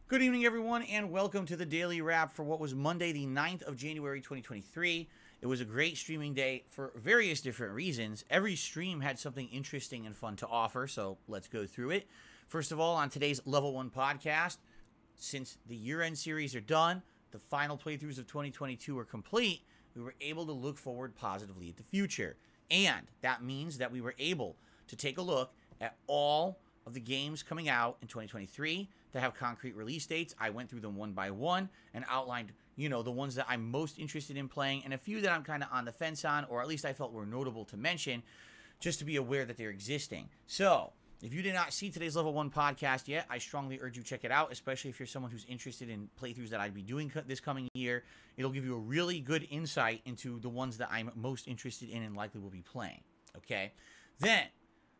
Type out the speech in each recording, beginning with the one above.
Good evening, everyone, and welcome to the Daily Wrap for what was Monday, the 9th of January, 2023. It was a great streaming day for various different reasons. Every stream had something interesting and fun to offer, so let's go through it. First of all, on today's Level 1 podcast, since the year-end series are done, the final playthroughs of 2022 are complete, we were able to look forward positively at the future. And that means that we were able to take a look at all of the games coming out in 2023 that have concrete release dates. I went through them one by one and outlined, the ones that I'm most interested in playing and a few that I'm kind of on the fence on, or at least I felt were notable to mention, just to be aware that they're existing. So, if you did not see today's Level 1 podcast yet, I strongly urge you check it out, especially if you're someone who's interested in playthroughs that I'd be doing this coming year. It'll give you a really good insight into the ones that I'm most interested in and likely will be playing. Okay? Then,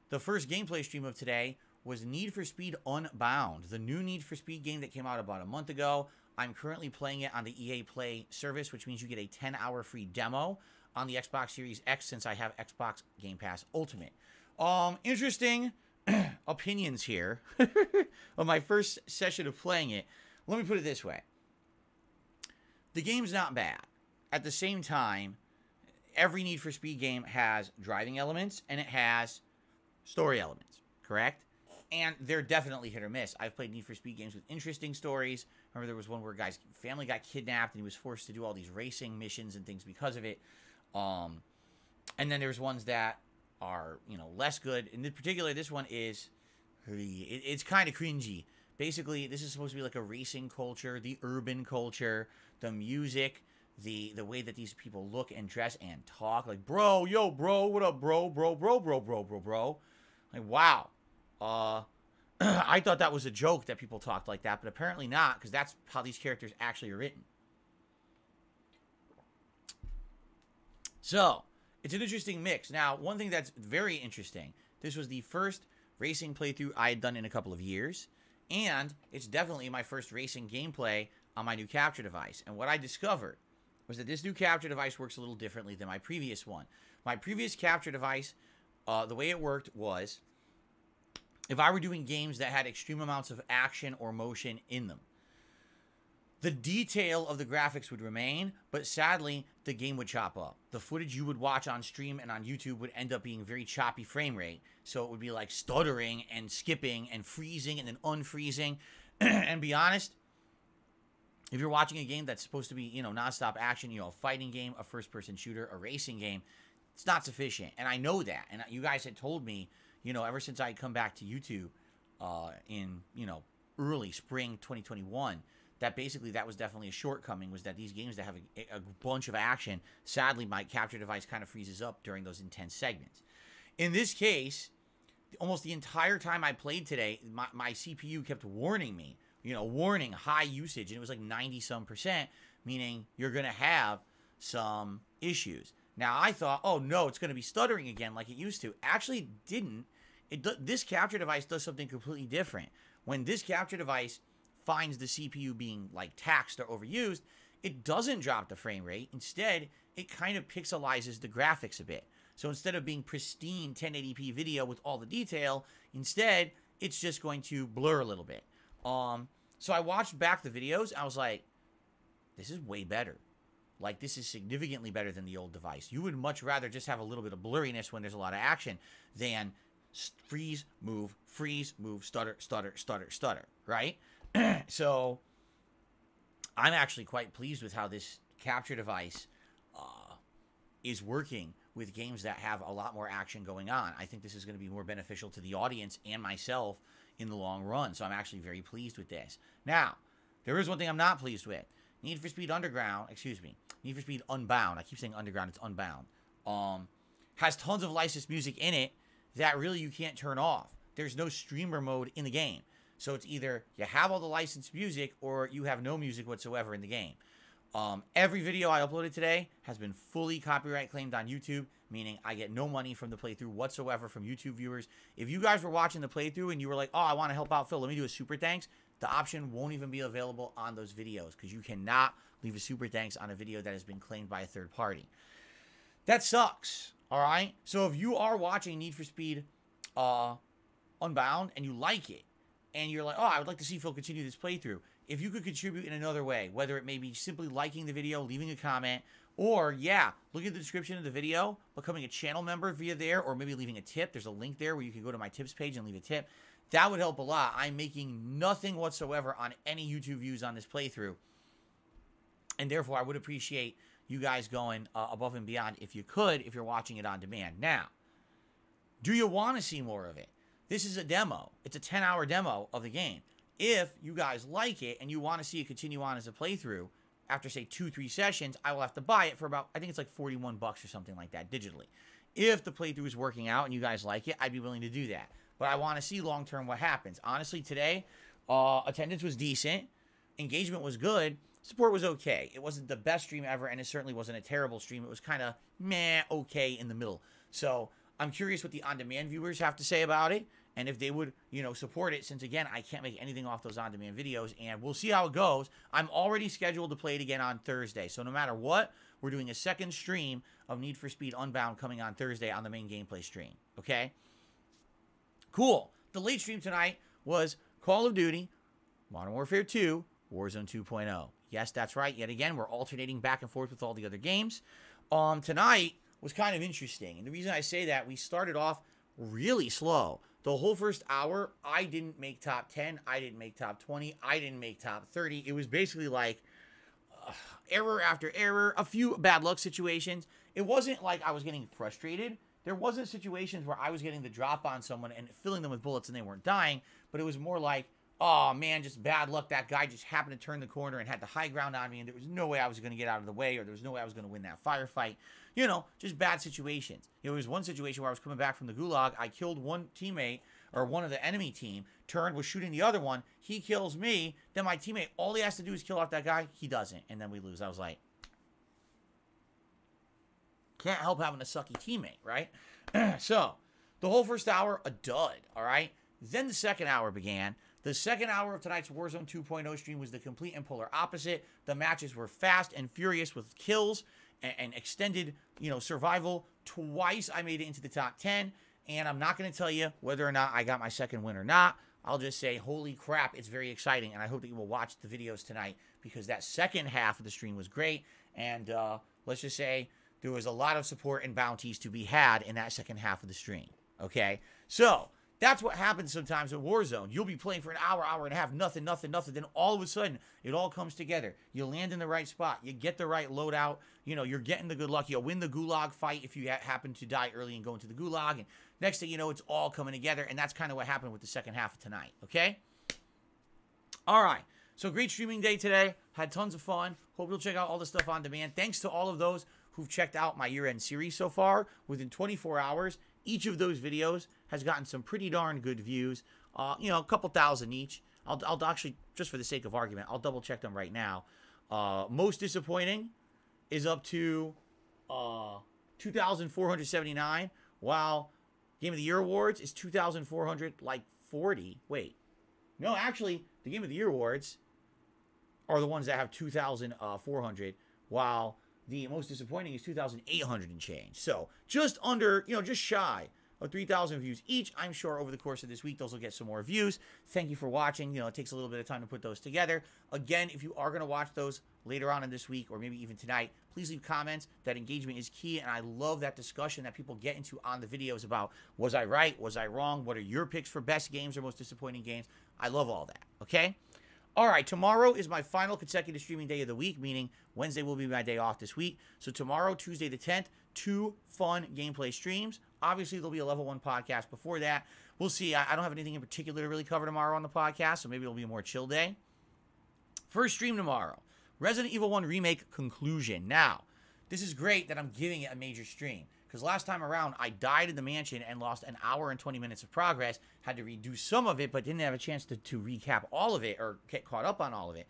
the first gameplay stream of today was Need for Speed Unbound, the new Need for Speed game that came out about a month ago. I'm currently playing it on the EA Play service, which means you get a 10-hour free demo on the Xbox Series X since I have Xbox Game Pass Ultimate. Interesting opinions here on my first session of playing it. Let me put it this way. The game's not bad. At the same time, every Need for Speed game has driving elements and it has story elements, correct? And they're definitely hit or miss. I've played Need for Speed games with interesting stories. Remember there was one where a guy's family got kidnapped and he was forced to do all these racing missions and things because of it. And then there's ones that are, less good. In particular, this one is, it's kind of cringy. Basically, this is supposed to be like a racing culture, the urban culture, the music, the way that these people look and dress and talk. Like, bro, yo, bro, what up, bro, bro. Like, wow. I thought that was a joke that people talked like that, but apparently not, because that's how these characters actually are written. So, it's an interesting mix. Now, one thing that's very interesting, this was the first racing playthrough I had done in a couple of years, and it's definitely my first racing gameplay on my new capture device. And what I discovered was that this new capture device works a little differently than my previous one. My previous capture device, the way it worked was, if I were doing games that had extreme amounts of action or motion in them, the detail of the graphics would remain, but sadly, the game would chop up. The footage you would watch on stream and on YouTube would end up being very choppy frame rate. So it would be like stuttering and skipping and freezing and then unfreezing. And be honest, if you're watching a game that's supposed to be, nonstop action, a fighting game, a first-person shooter, a racing game, it's not sufficient. And I know that. And you guys had told me, ever since I had come back to YouTube in, early spring 2021, that basically that was definitely a shortcoming, was that these games that have a bunch of action, sadly, my capture device kind of freezes up during those intense segments. In this case, almost the entire time I played today, my CPU kept warning me, warning high usage, and it was like 90-some%, meaning you're going to have some issues. Now, I thought, oh, no, it's going to be stuttering again like it used to. Actually, it didn't. This capture device does something completely different. When this capture device finds the CPU being, like, taxed or overused, it doesn't drop the frame rate. Instead, it kind of pixelizes the graphics a bit. So instead of being pristine 1080p video with all the detail, instead, it's just going to blur a little bit. So I watched back the videos. I was like, this is way better. Like, this is significantly better than the old device. You would much rather just have a little bit of blurriness when there's a lot of action than freeze, move, stutter, right? So, I'm actually quite pleased with how this capture device is working with games that have a lot more action going on. I think this is going to be more beneficial to the audience and myself in the long run. So, I'm actually very pleased with this. Now, there is one thing I'm not pleased with. Need for Speed Unbound, I keep saying Underground, it's Unbound, has tons of licensed music in it that really you can't turn off. There's no streamer mode in the game. So it's either you have all the licensed music or you have no music whatsoever in the game. Every video I uploaded today has been fully copyright claimed on YouTube, meaning I get no money from the playthrough whatsoever from YouTube viewers. If you guys were watching the playthrough and you were like, oh, I want to help out Phil, let me do a super thanks, the option won't even be available on those videos because you cannot leave a super thanks on a video that has been claimed by a third party. That sucks, all right? So if you are watching Need for Speed Unbound and you like it, and you're like, oh, I would like to see Phil continue this playthrough. If you could contribute in another way, whether it may be simply liking the video, leaving a comment, or, yeah, look at the description of the video, becoming a channel member via there, or maybe leaving a tip. There's a link there where you can go to my tips page and leave a tip. That would help a lot. I'm making nothing whatsoever on any YouTube views on this playthrough. And therefore, I would appreciate you guys going above and beyond if you could, if you're watching it on demand. Now, do you want to see more of it? This is a demo. It's a 10-hour demo of the game. If you guys like it and you want to see it continue on as a playthrough, after, say, 2-3 sessions, I will have to buy it for about, I think it's like 41 bucks or something like that digitally. If the playthrough is working out and you guys like it, I'd be willing to do that. But I want to see long-term what happens. Honestly, today, attendance was decent. Engagement was good. Support was okay. It wasn't the best stream ever, and it certainly wasn't a terrible stream. It was kind of meh, okay in the middle. So I'm curious what the on-demand viewers have to say about it, and if they would, you know, support it, since, again, I can't make anything off those on-demand videos, and we'll see how it goes. I'm already scheduled to play it again on Thursday, so no matter what, we're doing a second stream of Need for Speed Unbound coming on Thursday on the main gameplay stream, okay? Cool. The late stream tonight was Call of Duty, Modern Warfare 2, Warzone 2.0. Yes, that's right. Yet again, we're alternating back and forth with all the other games. Tonight was kind of interesting, and the reason I say that, we started off really slow. The whole first hour, I didn't make top 10. I didn't make top 20. I didn't make top 30. It was basically like error after error, a few bad luck situations. It wasn't like I was getting frustrated. There wasn't situations where I was getting the drop on someone and filling them with bullets and they weren't dying, but it was more like, oh man, just bad luck. That guy just happened to turn the corner and had the high ground on me, and there was no way I was going to get out of the way, or there was no way I was going to win that firefight. You know, just bad situations. There was one situation where I was coming back from the gulag. I killed one teammate, or one of the enemy team, turned, was shooting the other one. He kills me. Then my teammate, all he has to do is kill off that guy. He doesn't. And then we lose. I was like, can't help having a sucky teammate, right? So, the whole first hour, a dud, all right? Then the second hour began. The second hour of tonight's Warzone 2.0 stream was the complete and polar opposite. The matches were fast and furious with kills and extended, you know, survival. Twice I made it into the top 10, and I'm not going to tell you whether or not I got my second win or not. I'll just say, holy crap, it's very exciting, and I hope that you will watch the videos tonight, because that second half of the stream was great, and let's just say there was a lot of support and bounties to be had in that second half of the stream, okay? So, that's what happens sometimes in Warzone. You'll be playing for an hour, hour and a half, nothing. Then all of a sudden, it all comes together. You land in the right spot. You get the right loadout. You know, you're getting the good luck. You'll win the gulag fight if you happen to die early and go into the gulag. And next thing you know, it's all coming together. And that's kind of what happened with the second half of tonight, okay? All right. So, great streaming day today. Had tons of fun. Hope you'll check out all the stuff on demand. Thanks to all of those who've checked out my year-end series so far. Within 24 hours, each of those videos has gotten some pretty darn good views. You know, a couple thousand each. I'll actually, just for the sake of argument, I'll double check them right now. Most disappointing is up to 2,479, while Game of the Year Awards is 2,440. Wait. No, actually, the Game of the Year Awards are the ones that have 2,400, while the most disappointing is 2,800 and change. So, just under, you know, just shy of 3,000 views each. I'm sure over the course of this week, those will get some more views. Thank you for watching. You know, it takes a little bit of time to put those together. Again, if you are going to watch those later on in this week, or maybe even tonight, please leave comments. That engagement is key, and I love that discussion that people get into on the videos about, was I right? Was I wrong? What are your picks for best games or most disappointing games? I love all that, okay? All right, tomorrow is my final consecutive streaming day of the week, meaning Wednesday will be my day off this week. So tomorrow, Tuesday the 10th, 2 fun gameplay streams. Obviously, there'll be a level 1 podcast before that. We'll see. I don't have anything in particular to really cover tomorrow on the podcast, so maybe it'll be a more chill day. First stream tomorrow, Resident Evil 1 Remake Conclusion. Now, this is great that I'm giving it a major stream, because last time around, I died in the mansion and lost an hour and 20 minutes of progress, had to redo some of it, but didn't have a chance to recap all of it, or get caught up on all of it.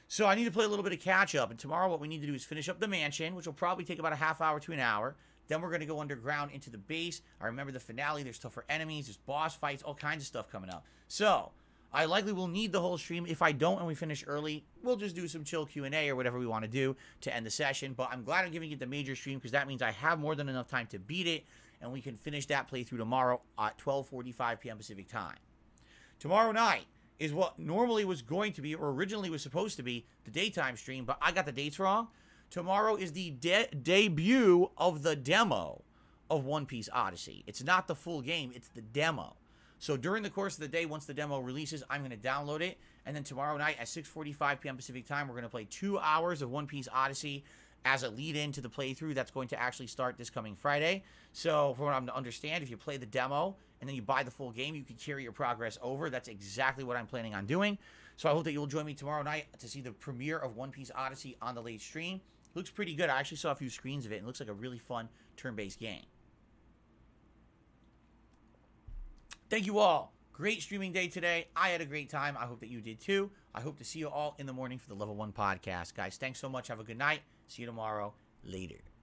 So I need to play a little bit of catch-up, and tomorrow what we need to do is finish up the mansion, which will probably take about a half hour to an hour. Then we're going to go underground into the base. I remember the finale. There's stuff for enemies. There's boss fights. All kinds of stuff coming up. So, I likely will need the whole stream. If I don't and we finish early, we'll just do some chill Q&A or whatever we want to do to end the session. But I'm glad I'm giving it the major stream, because that means I have more than enough time to beat it, and we can finish that playthrough tomorrow at 12:45 p.m. Pacific time. Tomorrow night, is what normally was going to be, or originally was supposed to be, the daytime stream, but I got the dates wrong. Tomorrow is the debut of the demo of One Piece Odyssey. It's not the full game, it's the demo. So during the course of the day, once the demo releases, I'm going to download it. And then tomorrow night at 6:45 p.m. Pacific time, we're going to play 2 hours of One Piece Odyssey as a lead-in to the playthrough that's going to actually start this coming Friday. So from what I'm to understand, if you play the demo and then you buy the full game, you can carry your progress over. That's exactly what I'm planning on doing. So I hope that you'll join me tomorrow night to see the premiere of One Piece Odyssey on the late stream. Looks pretty good. I actually saw a few screens of it, and it looks like a really fun turn-based game. Thank you all. Great streaming day today. I had a great time. I hope that you did too. I hope to see you all in the morning for the Level 1 podcast. Guys, thanks so much. Have a good night. See you tomorrow. Later.